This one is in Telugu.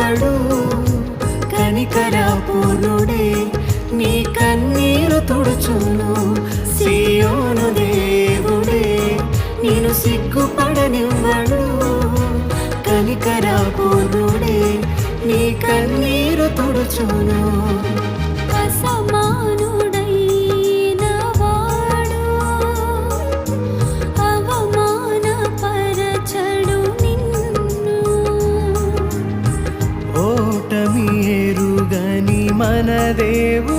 పడనివ్వడు. కనికరపూర్ణుడే నీ కన్నీరు తుడుచును. సియోను దేవుడే నేను సిగ్గుపడనివ్వడు. కనికరపూర్ణుడే నీ కన్నీరు తుడుచును. అసమానుడైన వాడు అవమానపరచడు నిన్ను. ఓటమి ఎరుగని మన దేవుడు